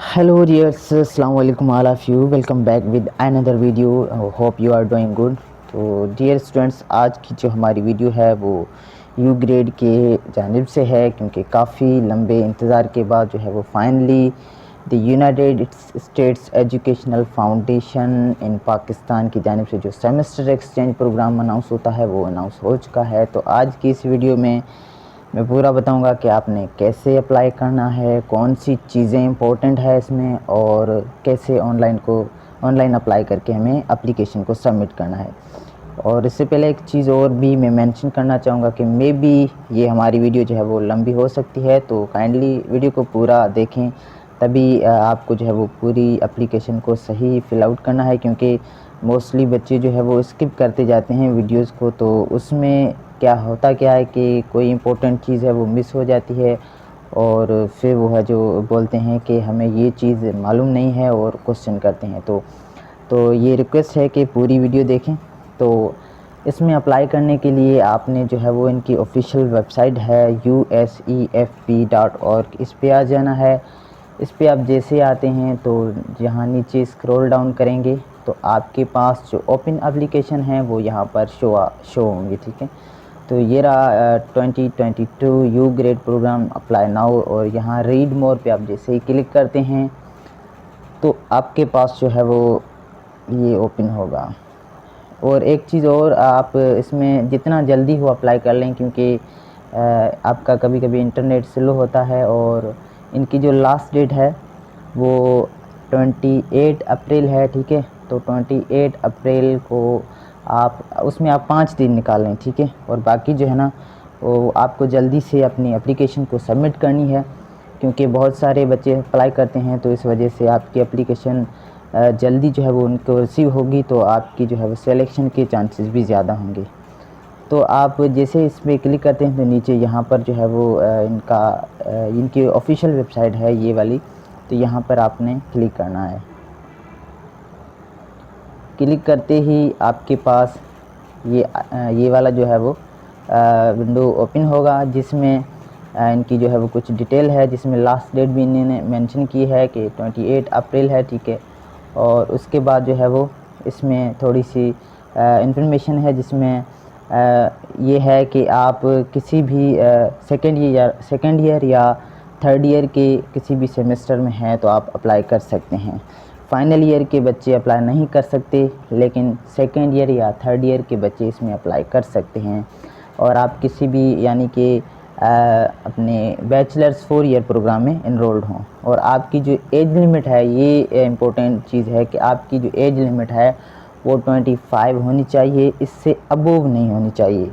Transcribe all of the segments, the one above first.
Hello dears, assalamu alaikum all of you. Welcome back with another video. Hope you are doing good. तो dear students, आज की जो हमारी video है वो यू ग्रेड के जानिब से है, क्योंकि काफ़ी लंबे इंतज़ार के बाद जो है वो finally the United states educational foundation इन पाकिस्तान की जानिब से जो सेमेस्टर एक्सचेंज प्रोग्राम अनाउंस होता है वो अनाउंस हो चुका है। तो आज की इस वीडियो में मैं पूरा बताऊंगा कि आपने कैसे अप्लाई करना है, कौन सी चीज़ें इंपॉर्टेंट है इसमें, और कैसे ऑनलाइन अप्लाई करके हमें एप्लीकेशन को सबमिट करना है। और इससे पहले एक चीज़ और भी मैं मेंशन करना चाहूँगा कि मे बी ये हमारी वीडियो जो है वो लंबी हो सकती है, तो काइंडली वीडियो को पूरा देखें, तभी आपको जो है वो पूरी एप्लीकेशन को सही फिल आउट करना है। क्योंकि मोस्टली बच्चे जो है वो स्किप करते जाते हैं वीडियोज़ को, तो उसमें क्या है कि कोई इम्पोर्टेंट चीज़ है वो मिस हो जाती है, और फिर वो है जो बोलते हैं कि हमें ये चीज़ मालूम नहीं है और क्वेश्चन करते हैं। तो ये रिक्वेस्ट है कि पूरी वीडियो देखें। तो इसमें अप्लाई करने के लिए आपने जो है वो इनकी ऑफिशियल वेबसाइट है usefp.org, इस पे आ जाना है। इस पे आप जैसे आते हैं तो यहाँ नीचे स्क्रॉल डाउन करेंगे तो आपके पास जो ओपन एप्लीकेशन है वो यहाँ पर शो होंगे, ठीक है। तो ये रहा 2022 upGrad programme apply now, और यहाँ रीड मोर पे आप जैसे ही क्लिक करते हैं तो आपके पास जो है वो ये ओपन होगा। और एक चीज़ और, आप इसमें जितना जल्दी हो अप्लाई कर लें, क्योंकि आपका कभी कभी इंटरनेट स्लो होता है। और इनकी जो लास्ट डेट है वो 28 अप्रैल है, ठीक है। तो 28 अप्रैल को आप उसमें आप 5 दिन निकालें, ठीक है। और बाकी जो है ना वो आपको जल्दी से अपनी एप्लीकेशन को सबमिट करनी है, क्योंकि बहुत सारे बच्चे अप्लाई करते हैं, तो इस वजह से आपकी एप्लीकेशन जल्दी जो है वो उनको रिसीव होगी, तो आपकी जो है वो सिलेक्शन के चांसेस भी ज़्यादा होंगे। तो आप जैसे इस पर क्लिक करते हैं तो नीचे यहाँ पर जो है वो इनकी ऑफिशियल वेबसाइट है ये वाली, तो यहाँ पर आपने क्लिक करना है। क्लिक करते ही आपके पास ये वाला जो है वो विंडो ओपन होगा, जिसमें इनकी जो है वो कुछ डिटेल है, जिसमें लास्ट डेट भी इन्होंने मेंशन की है कि 28 अप्रैल है, ठीक है। और उसके बाद जो है वो इसमें थोड़ी सी इंफॉर्मेशन है, जिसमें ये है कि आप किसी भी सेकेंड ईयर या थर्ड ईयर के किसी भी सेमेस्टर में हैं तो आप अप्लाई कर सकते हैं। फाइनल ईयर के बच्चे अप्लाई नहीं कर सकते, लेकिन सेकेंड ईयर या थर्ड ईयर के बच्चे इसमें अप्लाई कर सकते हैं। और आप किसी भी यानी कि अपने बैचलर्स 4 ईयर प्रोग्राम में इनरोल्ड हों। और आपकी जो एज लिमिट है, ये इम्पोर्टेंट चीज़ है कि आपकी जो एज लिमिट है वो 25 होनी चाहिए, इससे अबोव नहीं होनी चाहिए।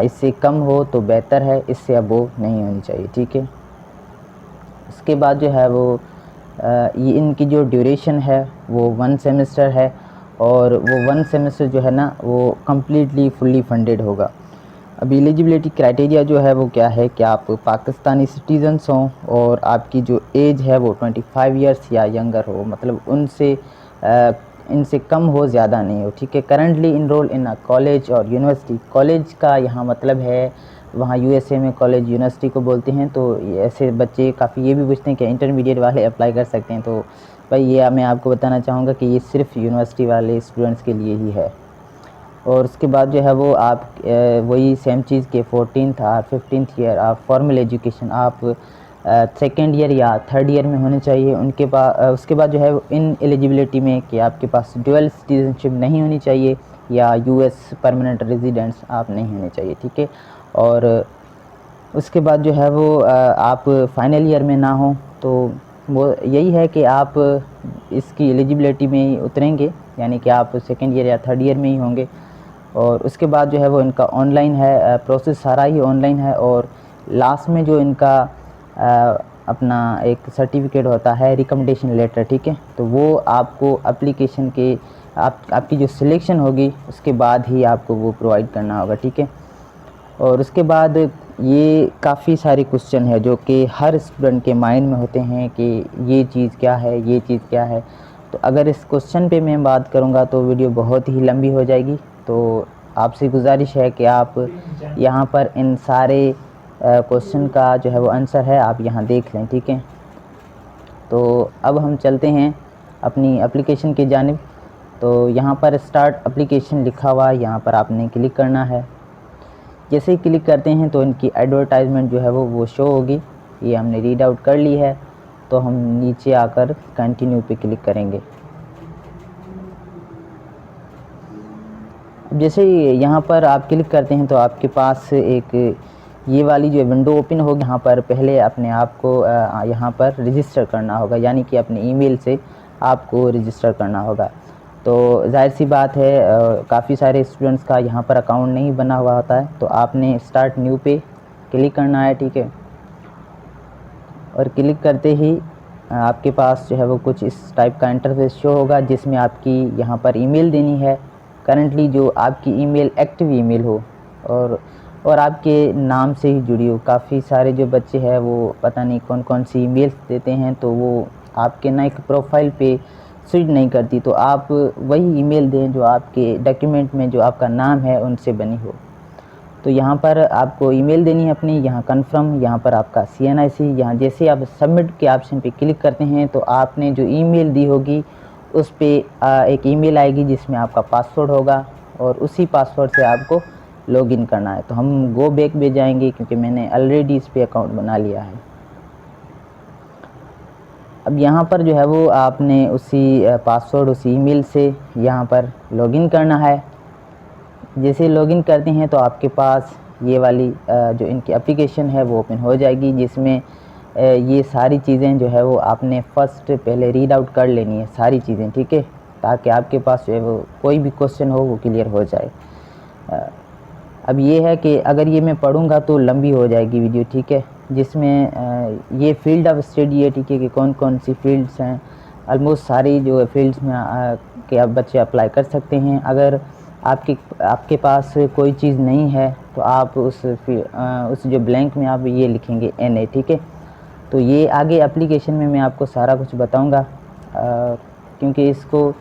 इससे कम हो तो बेहतर है, इससे अबोव नहीं होनी चाहिए, ठीक है। उसके बाद जो है वो ये इनकी जो ड्यूरेशन है वो 1 सेमेस्टर है, और वो 1 सेमेस्टर जो है ना वो कम्प्लीटली फुल्ली फंडेड होगा। अब एलिजिबिलिटी क्राइटेरिया जो है वो क्या है कि आप पाकिस्तानी सिटीजन्स हों, और आपकी जो एज है वो 25 इयर्स या यंगर हो, मतलब इनसे कम हो, ज़्यादा नहीं हो, ठीक है। करंटली इनरोल इन अ कॉलेज और यूनिवर्सिटी, कॉलेज का यहाँ मतलब है वहाँ यूएसए में कॉलेज यूनिवर्सिटी को बोलते हैं। तो ऐसे बच्चे काफ़ी ये भी पूछते हैं कि इंटरमीडिएट वाले अप्लाई कर सकते हैं, तो भाई ये मैं आपको बताना चाहूँगा कि ये सिर्फ यूनिवर्सिटी वाले स्टूडेंट्स के लिए ही है। और उसके बाद जो है वो आप वही सेम चीज़ के 14th और 15th ईयर आप फॉर्मल एजुकेशन आप सेकेंड ईयर या थर्ड ईयर में होने चाहिए। उसके बाद जो है इन एलिजिबिलिटी में कि आपके पास डुअल सिटीजनशिप नहीं होनी चाहिए, या यूएस परमानेंट रेजिडेंट्स आप नहीं होने चाहिए, ठीक है। और उसके बाद जो है वो आप फाइनल ईयर में ना हो, तो वो यही है कि आप इसकी एलिजिबिलिटी में ही उतरेंगे, यानी कि आप सेकेंड ईयर या थर्ड ईयर में ही होंगे। और उसके बाद जो है वो इनका ऑनलाइन है, प्रोसेस सारा ही ऑनलाइन है। और लास्ट में जो इनका अपना एक सर्टिफिकेट होता है, रिकमेंडेशन लेटर, ठीक है, तो वो आपको एप्लीकेशन के आपकी जो सिलेक्शन होगी उसके बाद ही आपको वो प्रोवाइड करना होगा, ठीक है। और उसके बाद ये काफ़ी सारे क्वेश्चन है जो कि हर स्टूडेंट के माइंड में होते हैं कि ये चीज़ क्या है, ये चीज़ क्या है। तो अगर इस क्वेश्चन पे मैं बात करूँगा तो वीडियो बहुत ही लंबी हो जाएगी, तो आपसे गुजारिश है कि आप यहाँ पर इन सारे क्वेश्चन का जो है वो आंसर है आप यहाँ देख लें, ठीक है। तो अब हम चलते हैं अपनी एप्लीकेशन की जानिब। तो यहाँ पर स्टार्ट एप्लीकेशन लिखा हुआ है, यहाँ पर आपने क्लिक करना है। जैसे ही क्लिक करते हैं तो इनकी एडवर्टाइजमेंट जो है वो शो होगी। ये हमने रीड आउट कर ली है, तो हम नीचे आकर कंटिन्यू पे क्लिक करेंगे। जैसे ही यहाँ पर आप क्लिक करते हैं तो आपके पास एक ये वाली जो विंडो ओपन होगी। यहाँ पर पहले अपने आप को यहाँ पर रजिस्टर करना होगा, यानी कि अपने ईमेल से आपको रजिस्टर करना होगा। तो जाहिर सी बात है काफ़ी सारे स्टूडेंट्स का यहाँ पर अकाउंट नहीं बना हुआ होता है, तो आपने स्टार्ट न्यू पे क्लिक करना है, ठीक है। और क्लिक करते ही आपके पास जो है वो कुछ इस टाइप का इंटरफेस शो होगा, जिसमें आपकी यहाँ पर ईमेल देनी है करंटली जो आपकी ईमेल एक्टिव ईमेल हो और आपके नाम से ही जुड़ी हो। काफ़ी सारे जो बच्चे हैं वो पता नहीं कौन कौन सी ईमेल्स देते हैं, तो वो आपके ना एक प्रोफाइल पे सूट नहीं करती। तो आप वही ईमेल दें जो आपके डॉक्यूमेंट में जो आपका नाम है उनसे बनी हो। तो यहाँ पर आपको ईमेल देनी है अपनी, यहाँ कन्फर्म, यहाँ पर आपका CNIC। यहाँ जैसे आप सबमिट के ऑप्शन पे क्लिक करते हैं तो आपने जो ईमेल दी होगी उस पर एक ईमेल आएगी जिसमें आपका पासवर्ड होगा, और उसी पासवर्ड से आपको लॉगिन करना है। तो हम गो बैक पे जाएंगे क्योंकि मैंने ऑलरेडी इस पर अकाउंट बना लिया है। अब यहाँ पर जो है वो आपने उसी पासवर्ड उसी ईमेल से यहाँ पर लॉगिन करना है। जैसे लॉगिन करते हैं तो आपके पास ये वाली जो इनकी एप्लीकेशन है वो ओपन हो जाएगी, जिसमें ये सारी चीज़ें जो है वो आपने फ़र्स्ट पहले रीड आउट कर लेनी है सारी चीज़ें, ठीक है, ताकि आपके पास जो है वो कोई भी क्वेश्चन हो वो क्लियर हो जाए। अब ये है कि अगर ये मैं पढ़ूंगा तो लंबी हो जाएगी वीडियो, ठीक है, जिसमें ये फील्ड ऑफ स्टडी है, ठीक है, कि कौन कौन सी फील्ड्स हैं। ऑलमोस्ट सारी जो फील्ड्स में के आप बच्चे अप्लाई कर सकते हैं। अगर आपके पास कोई चीज़ नहीं है तो आप उस जो ब्लैंक में आप ये लिखेंगे NA, ठीक है। तो ये आगे एप्लीकेशन में मैं आपको सारा कुछ बताऊंगा, क्योंकि इसको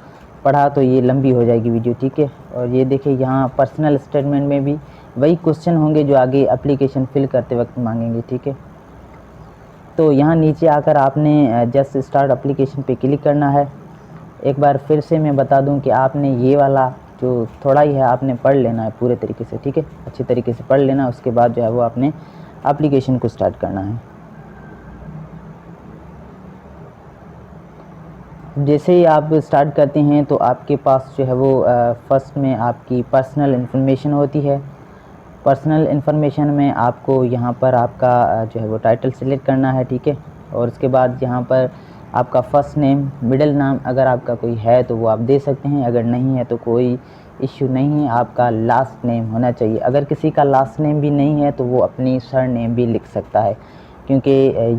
पढ़ा तो ये लंबी हो जाएगी वीडियो, ठीक है। और ये देखिए यहाँ पर्सनल स्टेटमेंट में भी वही क्वेश्चन होंगे जो आगे एप्लीकेशन फिल करते वक्त मांगेंगे, ठीक है। तो यहाँ नीचे आकर आपने जस्ट स्टार्ट एप्लीकेशन पे क्लिक करना है। एक बार फिर से मैं बता दूं कि आपने ये वाला जो थोड़ा ही है आपने पढ़ लेना है पूरे तरीके से, ठीक है, अच्छे तरीके से पढ़ लेना। उसके बाद जो है वो आपने एप्लीकेशन को स्टार्ट करना है। जैसे ही आप स्टार्ट करते हैं तो आपके पास जो है वो फर्स्ट में आपकी पर्सनल इन्फॉर्मेशन होती है। पर्सनल इन्फॉर्मेशन में आपको यहाँ पर आपका जो है वो टाइटल सेलेक्ट करना है, ठीक है। और उसके बाद यहाँ पर आपका फ़र्स्ट नेम, मिडिल नाम अगर आपका कोई है तो वो आप दे सकते हैं, अगर नहीं है तो कोई इश्यू नहीं है। आपका लास्ट नेम होना चाहिए। अगर किसी का लास्ट नेम भी नहीं है तो वो अपनी सर नेम भी लिख सकता है, क्योंकि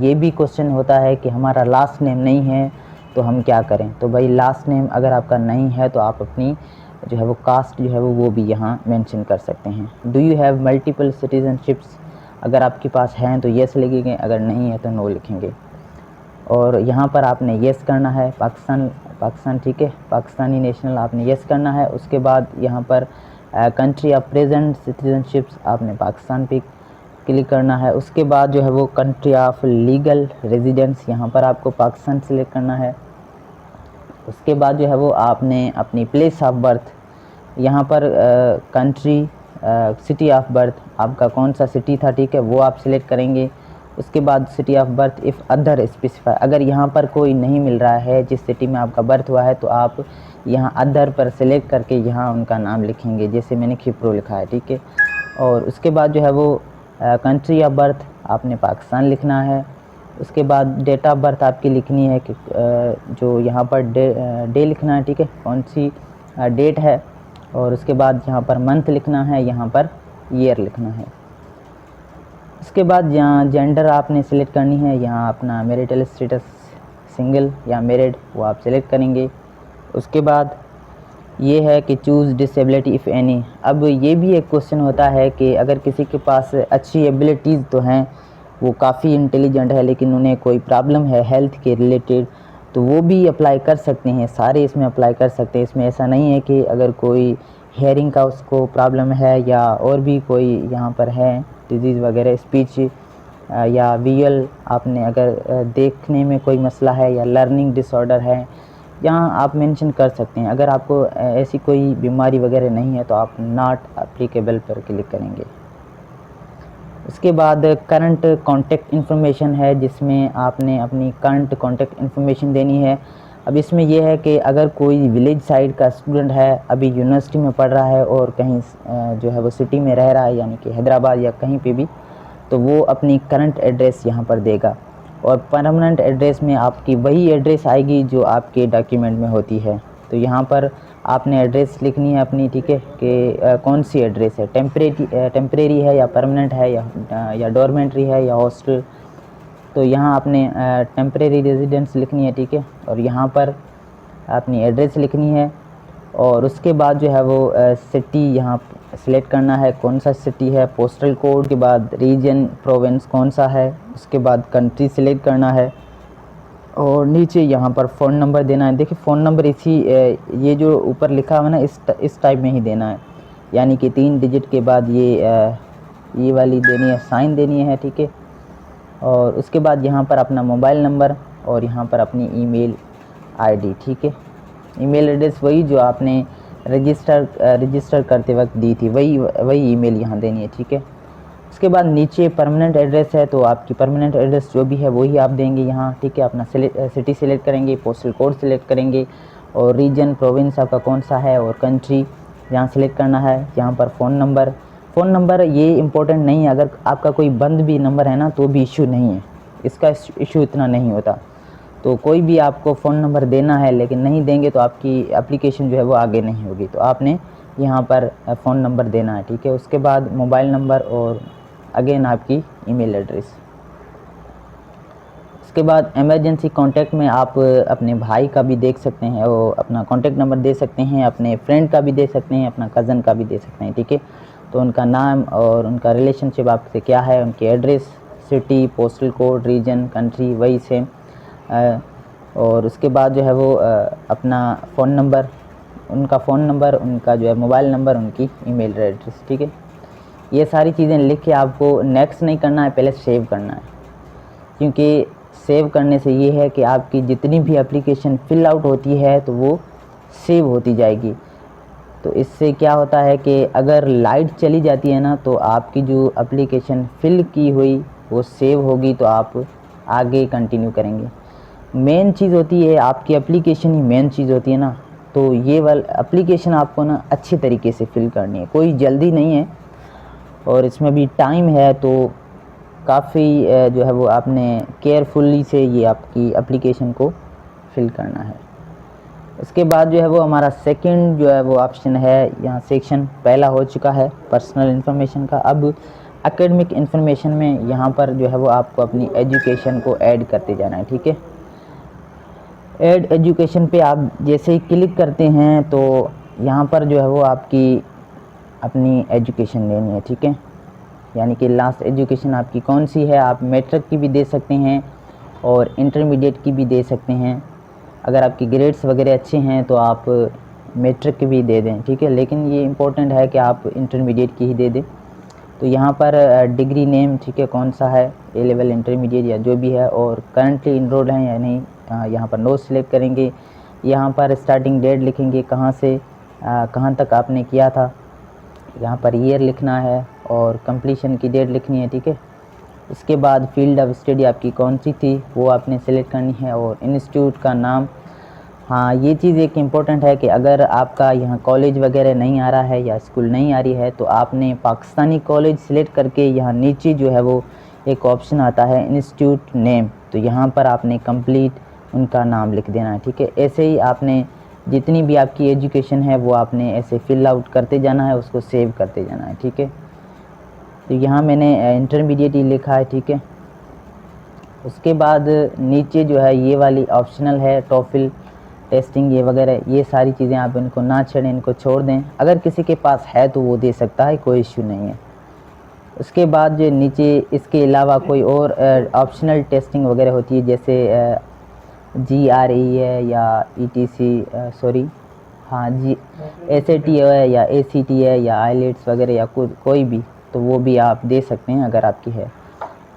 ये भी क्वेश्चन होता है कि हमारा लास्ट नेम नहीं है तो हम क्या करें। तो भाई लास्ट नेम अगर आपका नहीं है तो आप अपनी जो है वो कास्ट जो है वो भी यहाँ मेंशन कर सकते हैं। Do you have multiple citizenships, अगर आपके पास हैं तो येस लिखेंगे, अगर नहीं है तो नो लिखेंगे। और यहाँ पर आपने येस करना है, पाकिस्तान, ठीक है, पाकिस्तानी नेशनल आपने येस करना है। उसके बाद यहाँ पर कंट्री ऑफ प्रेजेंट सिटीजनशिप्स आपने पाकिस्तान पे क्लिक करना है। उसके बाद जो है वो कंट्री ऑफ लीगल रेजिडेंस, यहाँ पर आपको पाकिस्तान सेलेक्ट करना है। उसके बाद जो है वो आपने अपनी प्लेस ऑफ बर्थ, यहाँ पर कंट्री सिटी ऑफ बर्थ आपका कौन सा सिटी था, ठीक है, वो आप सिलेक्ट करेंगे। उसके बाद city of birth if other specify, अगर यहाँ पर कोई नहीं मिल रहा है जिस सिटी में आपका बर्थ हुआ है तो आप यहाँ अदर पर सिलेक्ट करके यहाँ उनका नाम लिखेंगे, जैसे मैंने खिप्रो लिखा है, ठीक है। और उसके बाद जो है वो कंट्री ऑफ बर्थ आपने पाकिस्तान लिखना है। उसके बाद डेट ऑफ बर्थ आपकी लिखनी है कि जो यहाँ पर डे लिखना है, ठीक है, कौन सी डेट है। और उसके बाद यहाँ पर मंथ लिखना है, यहाँ पर ईयर लिखना है। उसके बाद यहाँ जेंडर आपने सिलेक्ट करनी है, यहाँ अपना मैरिटल स्टेटस सिंगल या मैरिड वो आप सिलेक्ट करेंगे। उसके बाद ये है कि चूज़ डिसेबिलिटी इफ़ एनी। अब ये भी एक क्वेश्चन होता है कि अगर किसी के पास अच्छी एबिलिटीज़ तो हैं, वो काफ़ी इंटेलिजेंट है, लेकिन उन्हें कोई प्रॉब्लम है हेल्थ के रिलेटेड, तो वो भी अप्लाई कर सकते हैं, सारे इसमें अप्लाई कर सकते हैं। इसमें ऐसा नहीं है कि अगर कोई हेयरिंग का उसको प्रॉब्लम है या और भी कोई यहाँ पर है डिजीज़ वगैरह, स्पीच या विजुअल आपने अगर देखने में कोई मसला है या लर्निंग डिसऑर्डर है, यहाँ आप मेंशन कर सकते हैं। अगर आपको ऐसी कोई बीमारी वगैरह नहीं है तो आप नॉट एप्लीकेबल पर क्लिक करेंगे। उसके बाद करंट कॉन्टैक्ट इन्फॉर्मेशन है, जिसमें आपने अपनी करंट कॉन्टैक्ट इन्फॉर्मेशन देनी है। अब इसमें यह है कि अगर कोई विलेज साइड का स्टूडेंट है, अभी यूनिवर्सिटी में पढ़ रहा है और कहीं जो है वो सिटी में रह रहा है, यानी कि हैदराबाद या कहीं पे भी, तो वो अपनी करंट एड्रेस यहाँ पर देगा। और परमानेंट एड्रेस में आपकी वही एड्रेस आएगी जो आपके डॉक्यूमेंट में होती है। तो यहाँ पर आपने एड्रेस लिखनी है अपनी, ठीक है, कि कौन सी एड्रेस है, टेम्परेरी है या परमानेंट है या डॉर्मेंट्री है या हॉस्टल। तो यहाँ आपने टेम्परेरी रेजिडेंस लिखनी है, ठीक है, और यहाँ पर अपनी एड्रेस लिखनी है। और उसके बाद जो है वो सिटी यहाँ सिलेक्ट करना है, कौन सा सिटी है, पोस्टल कोड के बाद रीजन प्रोविंस कौन सा है, उसके बाद कंट्री सिलेक्ट करना है और नीचे यहाँ पर फ़ोन नंबर देना है। देखिए फ़ोन नंबर ये जो ऊपर लिखा हुआ है ना, इस टाइप में ही देना है, यानी कि 3 डिजिट के बाद ये वाली देनी है, साइन देनी है, ठीक है। और उसके बाद यहाँ पर अपना मोबाइल नंबर और यहाँ पर अपनी ईमेल आईडी, ठीक है। ईमेल एड्रेस वही जो आपने रजिस्टर करते वक्त दी थी, वही ईमेल यहाँ देनी है, ठीक है। उसके बाद नीचे परमानेंट एड्रेस है, तो आपकी परमानेंट एड्रेस जो भी है वही आप देंगे यहाँ, ठीक है। अपना सिटी सिलेक्ट करेंगे, पोस्टल कोड सिलेक्ट करेंगे और रीजन प्रोविंस आपका कौन सा है और कंट्री यहाँ सिलेक्ट करना है। यहाँ पर फ़ोन नंबर ये इम्पोर्टेंट नहीं है, अगर आपका कोई बंद भी नंबर है ना तो भी इशू नहीं है, इसका इशू इतना नहीं होता। तो कोई भी आपको फ़ोन नंबर देना है, लेकिन नहीं देंगे तो आपकी एप्लीकेशन जो है वो आगे नहीं होगी। तो आपने यहाँ पर फ़ोन नंबर देना है, ठीक है। उसके बाद मोबाइल नंबर और अगेन आपकी ईमेल एड्रेस। उसके बाद इमरजेंसी कांटेक्ट में आप अपने भाई का भी देख सकते हैं, वो अपना कांटेक्ट नंबर दे सकते हैं, अपने फ्रेंड का भी दे सकते हैं, अपना कज़न का भी दे सकते हैं, ठीक है। तो उनका नाम और उनका रिलेशनशिप आपसे क्या है, उनकी address, city, postal code, region, country वही सेम। और उसके बाद जो है वो अपना फ़ोन नंबर, उनका जो है मोबाइल नंबर, उनकी ईमेल एड्रेस, ठीक है। ये सारी चीज़ें लिख के आपको नेक्स्ट नहीं करना है, पहले सेव करना है, क्योंकि सेव करने से ये है कि आपकी जितनी भी एप्लीकेशन फिल आउट होती है तो वो सेव होती जाएगी। तो इससे क्या होता है कि अगर लाइट चली जाती है ना, तो आपकी जो एप्लीकेशन फिल की हुई वो सेव होगी, तो आप आगे कंटिन्यू करेंगे। मेन चीज़ होती है आपकी एप्लीकेशन ही मेन चीज़ होती है ना, तो ये वाली एप्लीकेशन आपको ना अच्छी तरीके से फिल करनी है, कोई जल्दी नहीं है और इसमें भी टाइम है। तो काफ़ी जो है वो आपने केयरफुली से ये आपकी एप्लीकेशन को फिल करना है। उसके बाद जो है वो हमारा सेकंड जो है वो ऑप्शन है, यहाँ सेक्शन पहला हो चुका है पर्सनल इन्फॉर्मेशन का। अब एकेडमिक इन्फॉर्मेशन में यहाँ पर जो है वो आपको अपनी एजुकेशन को ऐड करते जाना है, ठीक है। ऐड एजुकेशन पे आप जैसे ही क्लिक करते हैं तो यहाँ पर जो है वो आपकी अपनी एजुकेशन लेनी है, ठीक है। यानी कि लास्ट एजुकेशन आपकी कौन सी है, आप मैट्रिक की भी दे सकते हैं और इंटरमीडिएट की भी दे सकते हैं। अगर आपकी ग्रेड्स वगैरह अच्छे हैं तो आप मैट्रिक की भी दे दें, ठीक है, लेकिन ये इम्पोर्टेंट है कि आप इंटरमीडिएट की ही दे दें। तो यहाँ पर डिग्री नेम, ठीक है, कौन सा है, ए लेवल, इंटरमीडिएट या जो भी है, और करंटली इनरोल्ड हैं या नहीं, यहाँ पर नो सिलेक्ट करेंगे। यहाँ पर स्टार्टिंग डेट लिखेंगे, कहाँ से कहाँ तक आपने किया था, यहाँ पर ईयर लिखना है और कंप्लीशन की डेट लिखनी है, ठीक है। इसके बाद फील्ड ऑफ स्टडी आपकी कौन सी थी वो आपने सेलेक्ट करनी है और इंस्टीट्यूट का नाम। हाँ, ये चीज़ एक इम्पोर्टेंट है कि अगर आपका यहाँ कॉलेज वगैरह नहीं आ रहा है या स्कूल नहीं आ रही है तो आपने पाकिस्तानी कॉलेज सिलेक्ट करके यहाँ नीचे जो है वो एक ऑप्शन आता है इंस्टीट्यूट नेम, तो यहाँ पर आपने कंप्लीट उनका नाम लिख देना है, ठीक है। ऐसे ही आपने जितनी भी आपकी एजुकेशन है वो आपने ऐसे फिल आउट करते जाना है, उसको सेव करते जाना है, ठीक है। तो यहाँ मैंने इंटरमीडिएट ही लिखा है, ठीक है। उसके बाद नीचे जो है ये वाली ऑप्शनल है, टॉफिल टेस्टिंग ये वगैरह, ये सारी चीज़ें आप इनको ना छेड़ें, इनको छोड़ दें। अगर किसी के पास है तो वो दे सकता है, कोई इश्यू नहीं है। उसके बाद जो नीचे इसके अलावा कोई और ऑप्शनल टेस्टिंग वगैरह होती है, जैसे GRE है या ETC सॉरी हाँ SAT है या ACT है या IELTS वगैरह या कोई भी, तो वो भी आप दे सकते हैं अगर आपकी है।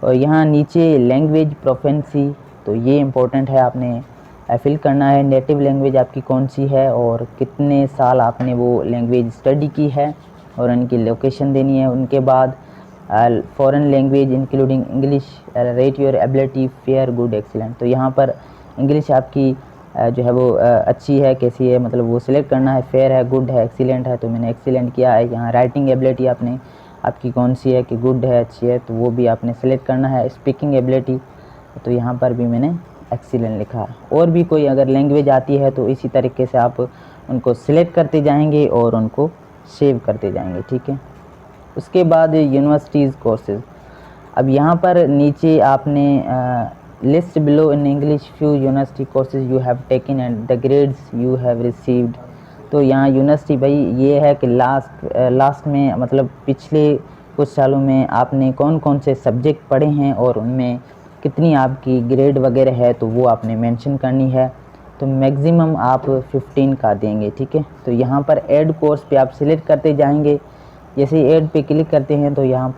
और यहाँ नीचे लैंग्वेज प्रोफेंसी, तो ये इम्पोर्टेंट है, आपने फिल करना है नेटिव लैंग्वेज आपकी कौन सी है और कितने साल आपने वो लैंग्वेज स्टडी की है और उनकी लोकेशन देनी है। उनके बाद foreign language including English, rate your ability fair good excellent. तो यहाँ पर इंग्लिश आपकी जो है वो अच्छी है कैसी है, मतलब वो सिलेक्ट करना है, फेयर है, गुड है, एक्सीलेंट है, तो मैंने एक्सीलेंट किया है। यहाँ राइटिंग एबिलिटी आपने आपकी कौन सी है कि गुड है, अच्छी है, तो वो भी आपने सेलेक्ट करना है। स्पीकिंग एबिलिटी, तो यहाँ पर भी मैंने एक्सीलेंट लिखा है। और भी कोई अगर लैंग्वेज आती है तो इसी तरीके से आप उनको सिलेक्ट करते जाएंगे और उनको सेव करते जाएंगे, ठीक है। उसके बाद यूनिवर्सिटीज़ कोर्सेज, अब यहाँ पर नीचे आपने list below in English few university courses you have taken and the grades you have received. तो यहाँ यूनिवर्सिटी भाई ये है कि लास्ट में मतलब पिछले कुछ सालों में आपने कौन कौन से सब्जेक्ट पढ़े हैं और उनमें कितनी आपकी ग्रेड वगैरह है, तो वो आपने मेंशन करनी है। तो मैक्सिमम आप 15 का देंगे, ठीक है। तो यहाँ पर ऐड कोर्स पे आप सिलेक्ट करते जाएंगे। जैसे ही ऐड पे क्लिक करते हैं तो यहाँ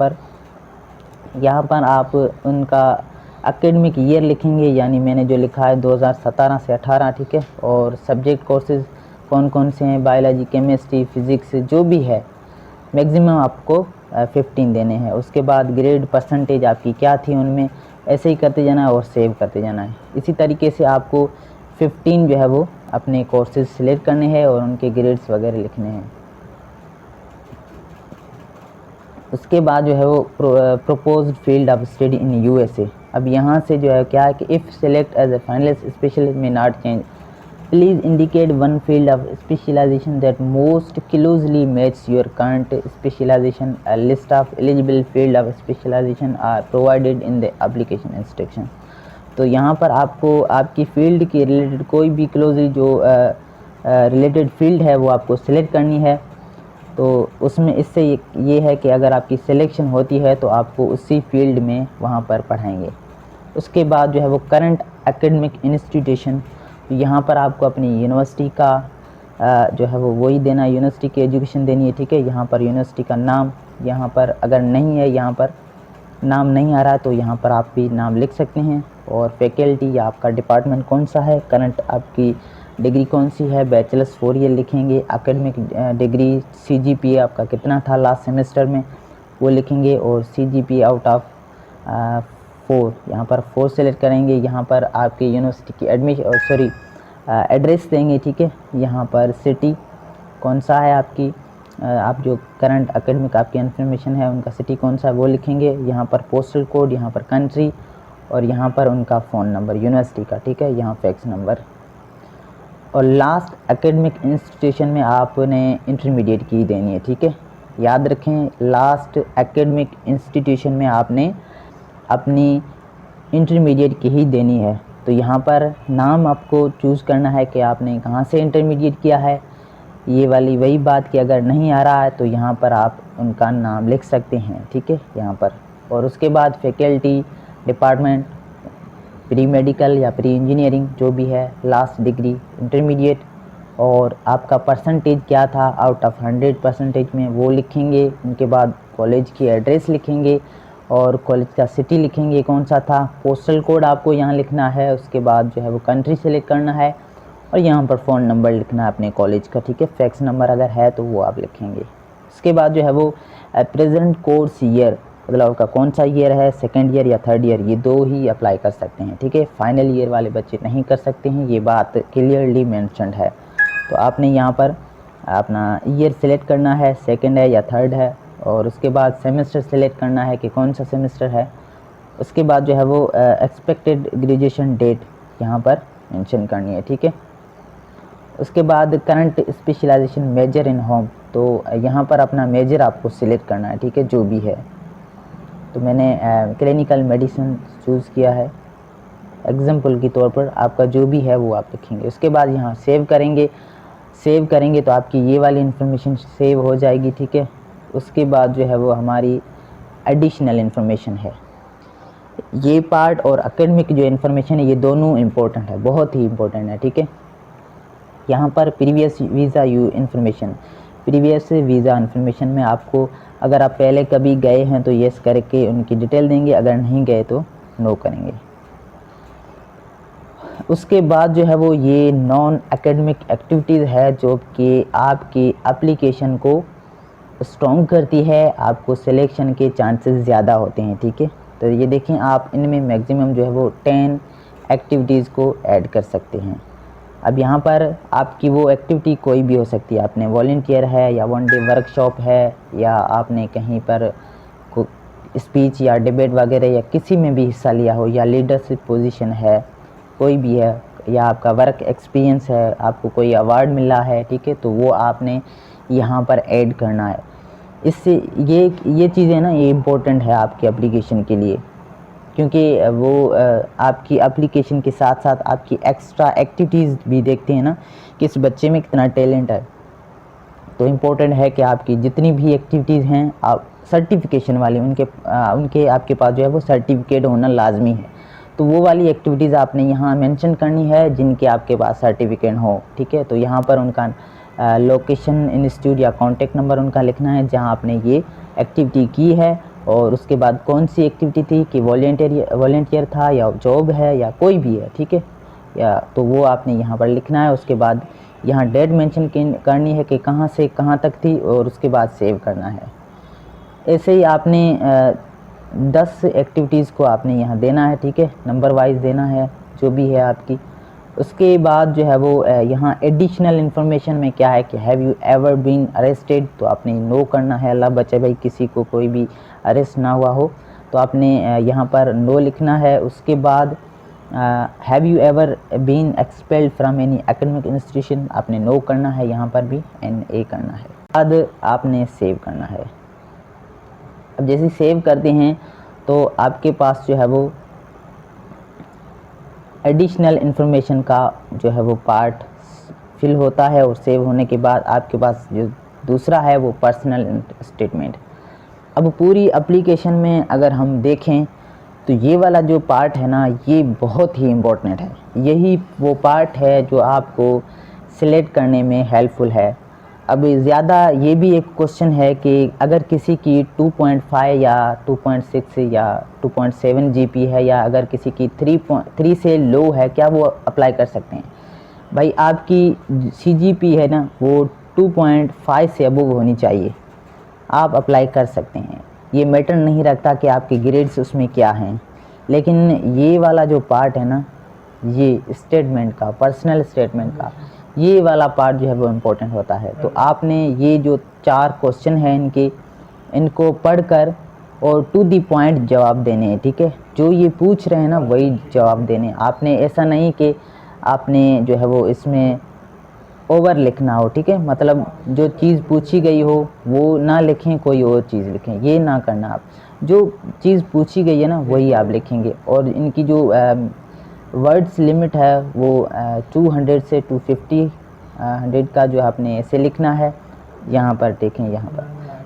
पर आप उनका एकेडमिक ईयर लिखेंगे, यानी मैंने जो लिखा है 2017 से 18, ठीक है। और सब्जेक्ट कोर्सेज कौन कौन से हैं, बायोलॉजी, केमिस्ट्री, फिज़िक्स, जो भी है, मैक्सिमम आपको 15 देने हैं। उसके बाद ग्रेड परसेंटेज आपकी क्या थी उनमें, ऐसे ही करते जाना है और सेव करते जाना है। इसी तरीके से आपको 15 जो है वो अपने कोर्सेज सिलेक्ट करने हैं और उनके ग्रेड्स वगैरह लिखने हैं। उसके बाद जो है वो proposed field of study in USA. अब यहाँ से जो है क्या है कि if select as a finalist specialist may not change, please indicate one field of specialization that most closely match your current specialization. A list of eligible field of specialization are provided in the application instruction. तो यहाँ पर आपको आपकी field के related कोई भी closely जो related field है वो आपको सिलेक्ट करनी है। तो उसमें इससे ये है कि अगर आपकी सिलेक्शन होती है तो आपको उसी फील्ड में वहाँ पर पढ़ाएंगे। उसके बाद जो है वो करंट एकेडमिक इंस्टीट्यूशन, तो यहाँ पर आपको अपनी यूनिवर्सिटी का जो है वो वही देना, यूनिवर्सिटी की एजुकेशन देनी है, ठीक है। यहाँ पर यूनिवर्सिटी का नाम, यहाँ पर अगर नहीं है, यहाँ पर नाम नहीं आ रहा तो यहाँ पर आप भी नाम लिख सकते हैं। और फैकल्टी या आपका डिपार्टमेंट कौन सा है, करंट आपकी डिग्री कौन सी है, बैचलर्स 4 ईयर लिखेंगे। एकेडमिक डिग्री CGPA आपका कितना था लास्ट सेमेस्टर में वो लिखेंगे और CGPA आउट ऑफ 4, यहाँ पर 4 सेलेक्ट करेंगे। यहाँ पर आपके यूनिवर्सिटी की एड्रेस देंगे, ठीक है। यहाँ पर सिटी कौन सा है आपकी, आप जो करंट एकेडमिक आपकी इन्फॉर्मेशन है उनका सिटी कौन सा है वो लिखेंगे। यहाँ पर पोस्टल कोड, यहाँ पर कंट्री और यहाँ पर उनका फ़ोन नंबर यूनिवर्सिटी का, ठीक है, यहाँ फैक्स नंबर। और लास्ट एकेडमिक इंस्टीट्यूशन में आपने इंटरमीडिएट की देनी है, ठीक है। याद रखें, लास्ट एकेडमिक इंस्टीट्यूशन में आपने अपनी इंटरमीडिएट की ही देनी है। तो यहाँ पर नाम आपको चूज़ करना है कि आपने कहाँ से इंटरमीडिएट किया है। ये वाली वही बात कि अगर नहीं आ रहा है तो यहाँ पर आप उनका नाम लिख सकते हैं, ठीक है, यहाँ पर। और उसके बाद फैकल्टी, डिपार्टमेंट, प्री मेडिकल या प्री इंजीनियरिंग जो भी है, लास्ट डिग्री, इंटरमीडिएट, और आपका परसेंटेज क्या था आउट ऑफ 100 परसेंटेज में वो लिखेंगे। उनके बाद कॉलेज की एड्रेस लिखेंगे और कॉलेज का सिटी लिखेंगे कौन सा था, पोस्टल कोड आपको यहाँ लिखना है। उसके बाद जो है वो कंट्री सेलेक्ट करना है और यहाँ पर फ़ोन नंबर लिखना है अपने कॉलेज का, ठीक है। फैक्स नंबर अगर है तो वो आप लिखेंगे। उसके बाद जो है वो प्रेजेंट कोर्स ईयर, मतलब आपका कौन सा ईयर है, सेकेंड ईयर या थर्ड ईयर, ये 2 ही अप्लाई कर सकते हैं, ठीक है। फाइनल ईयर वाले बच्चे नहीं कर सकते हैं, ये बात क्लियरली मेंशन्ड है। तो आपने यहाँ पर अपना ईयर सेलेक्ट करना है, सेकेंड है या थर्ड है, और उसके बाद सेमेस्टर सेलेक्ट करना है कि कौन सा सेमेस्टर है। उसके बाद जो है वो एक्सपेक्टेड ग्रेजुएशन डेट यहाँ पर मेंशन करनी है, ठीक है। उसके बाद current specialisation measure in home, तो यहाँ पर अपना मेजर आपको सिलेक्ट करना है, ठीक है, जो भी है। तो मैंने क्लिनिकल मेडिसिन चूज़ किया है एग्जाम्पल के तौर पर, आपका जो भी है वो आप लिखेंगे। उसके बाद यहाँ सेव करेंगे तो आपकी ये वाली इन्फॉर्मेशन सेव हो जाएगी, ठीक है। उसके बाद जो है वो हमारी एडिशनल इन्फॉर्मेशन है, ये पार्ट और एकेडमिक जो इन्फॉर्मेशन है ये दोनों इम्पोर्टेंट है, बहुत ही इम्पोर्टेंट है, ठीक है। यहाँ पर प्रीवियस वीज़ा इन्फॉर्मेशन में आपको अगर आप पहले कभी गए हैं तो येस करके उनकी डिटेल देंगे, अगर नहीं गए तो नो करेंगे। उसके बाद जो है वो ये नॉन एकेडमिक एक्टिविटीज़ है जो कि आपकी एप्लीकेशन को स्ट्रॉन्ग करती है, आपको सिलेक्शन के चांसेस ज़्यादा होते हैं, ठीक है। तो ये देखें आप इनमें मैक्सिमम जो है वो 10 एक्टिविटीज़ को ऐड कर सकते हैं। अब यहाँ पर आपकी वो एक्टिविटी कोई भी हो सकती है, आपने वॉलंटियर है या वन डे वर्कशॉप है या आपने कहीं पर स्पीच या डिबेट वगैरह या किसी में भी हिस्सा लिया हो या लीडरशिप पोजीशन है, कोई भी है, या आपका वर्क एक्सपीरियंस है, आपको कोई अवार्ड मिला है, ठीक है, तो वो आपने यहाँ पर ऐड करना है। इससे ये चीज़ें ना ये इम्पोर्टेंट है आपकी एप्लीकेशन के लिए, क्योंकि वो आपकी एप्लीकेशन के साथ साथ आपकी एक्स्ट्रा एक्टिविटीज़ भी देखते हैं ना कि इस बच्चे में कितना टैलेंट है। तो इम्पोर्टेंट है कि आपकी जितनी भी एक्टिविटीज़ हैं आप सर्टिफिकेशन वाली उनके आपके पास जो है वो सर्टिफिकेट होना लाजमी है। तो वो वाली एक्टिविटीज़ आपने यहाँ मेंशन करनी है जिनके आपके पास सर्टिफिकेट हो, ठीक है। तो यहाँ पर उनका लोकेशन, इंस्टीट्यूट या कॉन्टैक्ट नंबर उनका लिखना है जहाँ आपने ये एक्टिविटी की है, और उसके बाद कौन सी एक्टिविटी थी कि वॉलेंटियर था या जॉब है या कोई भी है, ठीक है, या तो वो आपने यहाँ पर लिखना है। उसके बाद यहाँ डेट मेंशन करनी है कि कहाँ से कहाँ तक थी, और उसके बाद सेव करना है। ऐसे ही आपने 10 एक्टिविटीज़ को आपने यहाँ देना है, ठीक है, नंबर वाइज देना है जो भी है आपकी। उसके बाद जो है वो यहाँ एडिशनल इन्फॉर्मेशन में क्या है कि have you ever been arrested, तो आपने नो करना है, अल्लाह बचे भाई किसी को कोई भी अरेस्ट ना हुआ हो, तो आपने यहाँ पर नो लिखना है। उसके बाद have you ever been expelled from any academic institution, आपने नो करना है, यहाँ पर भी NA करना है। बाद आपने सेव करना है। अब जैसे सेव करते हैं तो आपके पास जो है वो एडिशनल इन्फॉर्मेशन का जो है वो पार्ट फिल होता है, और सेव होने के बाद आपके पास जो दूसरा है वो पर्सनल स्टेटमेंट। अब पूरी एप्लीकेशन में अगर हम देखें तो ये वाला जो पार्ट है ना ये बहुत ही इम्पोर्टेंट है। यही वो पार्ट है जो आपको सिलेक्ट करने में हेल्पफुल है। अब ज़्यादा ये भी एक क्वेश्चन है कि अगर किसी की 2.5 या 2.6 या 2.7 GP है, या अगर किसी की 3 से लो है, क्या वो अप्लाई कर सकते हैं? भाई आपकी CGP है ना वो 2.5 से अबव होनी चाहिए, आप अप्लाई कर सकते हैं। ये मैटर नहीं रखता कि आपके ग्रेड्स उसमें क्या हैं, लेकिन ये वाला जो पार्ट है ना ये स्टेटमेंट का, पर्सनल स्टेटमेंट का, ये वाला पार्ट जो है वो इम्पोर्टेंट होता है। तो आपने ये जो 4 क्वेश्चन हैं इनको पढ़कर और टू दी पॉइंट जवाब देने हैं, ठीक है। जो ये पूछ रहे हैं ना वही जवाब देने हैं। आपने ऐसा नहीं कि आपने जो है वो इसमें ओवर लिखना हो, ठीक है, मतलब जो चीज़ पूछी गई हो वो ना लिखें, कोई और चीज़ लिखें, ये ना करना। आप जो चीज़ पूछी गई है ना वही आप लिखेंगे, और इनकी जो वर्ड्स लिमिट है वो 200 से 250 100 का जो आपने ऐसे लिखना है। यहाँ पर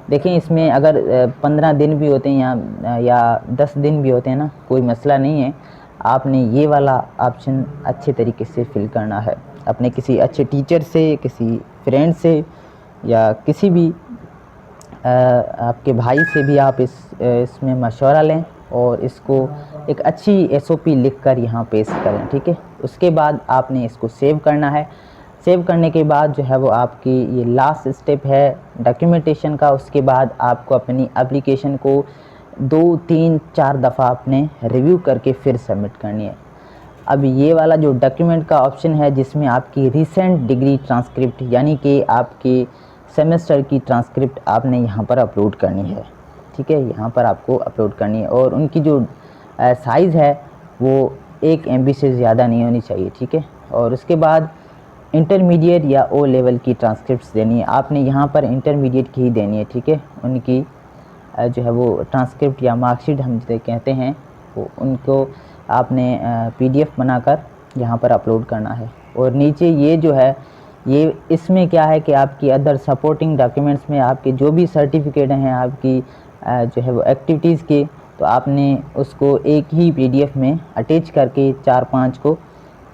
देखें इसमें अगर 15 दिन भी होते हैं या 10 दिन भी होते हैं ना, कोई मसला नहीं है। आपने ये वाला ऑप्शन अच्छे तरीके से फिल करना है। अपने किसी अच्छे टीचर से, किसी फ्रेंड से या किसी भी आपके भाई से भी आप इसमें मशवरा लें और इसको एक अच्छी SOP लिख कर यहाँ पेश करें, ठीक है। उसके बाद आपने इसको सेव करना है। सेव करने के बाद जो है वो आपकी ये लास्ट स्टेप है डॉक्यूमेंटेशन का। उसके बाद आपको अपनी एप्लीकेशन को 2, 3, 4 दफ़ा आपने रिव्यू करके फिर सबमिट करनी है। अब ये वाला जो डॉक्यूमेंट का ऑप्शन है जिसमें आपकी रिसेंट डिग्री ट्रांसक्रिप्ट यानी कि आपकी सेमेस्टर की ट्रांसक्रिप्ट आपने यहाँ पर अपलोड करनी है, ठीक है, यहाँ पर आपको अपलोड करनी है। और उनकी जो साइज़ है वो 1 MB से ज़्यादा नहीं होनी चाहिए, ठीक है। और उसके बाद इंटरमीडिएट या O लेवल की ट्रांसक्रिप्ट्स देनी है। आपने यहाँ पर इंटरमीडिएट की ही देनी है, ठीक है। उनकी जो है वो ट्रांसक्रिप्ट या मार्कशीट हम जिसे कहते हैं वो उनको आपने PDF बनाकर यहाँ पर अपलोड करना है। और नीचे ये जो है ये इसमें क्या है कि आपकी अदर सपोर्टिंग डॉक्यूमेंट्स में आपके जो भी सर्टिफिकेट हैं आपकी जो है वो एक्टिविटीज़ के, तो आपने उसको एक ही PDF में अटैच करके 4-5 को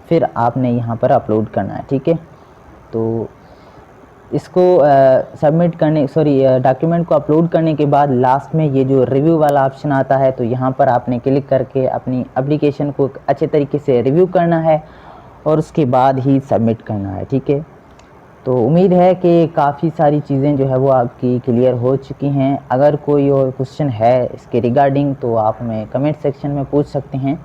फिर आपने यहाँ पर अपलोड करना है, ठीक है। तो इसको सबमिट करने डॉक्यूमेंट को अपलोड करने के बाद लास्ट में ये जो रिव्यू वाला ऑप्शन आता है, तो यहाँ पर आपने क्लिक करके अपनी एप्लीकेशन को अच्छे तरीके से रिव्यू करना है और उसके बाद ही सबमिट करना है। ठीक है, तो उम्मीद है कि काफ़ी सारी चीज़ें जो है वो आपकी क्लियर हो चुकी हैं। अगर कोई और क्वेश्चन है इसके रिगार्डिंग तो आप हमें कमेंट सेक्शन में पूछ सकते हैं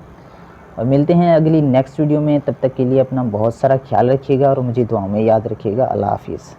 और मिलते हैं अगली नेक्स्ट वीडियो में। तब तक के लिए अपना बहुत सारा ख्याल रखिएगा और मुझे दुआ में याद रखिएगा। अल्लाह हाफिज़।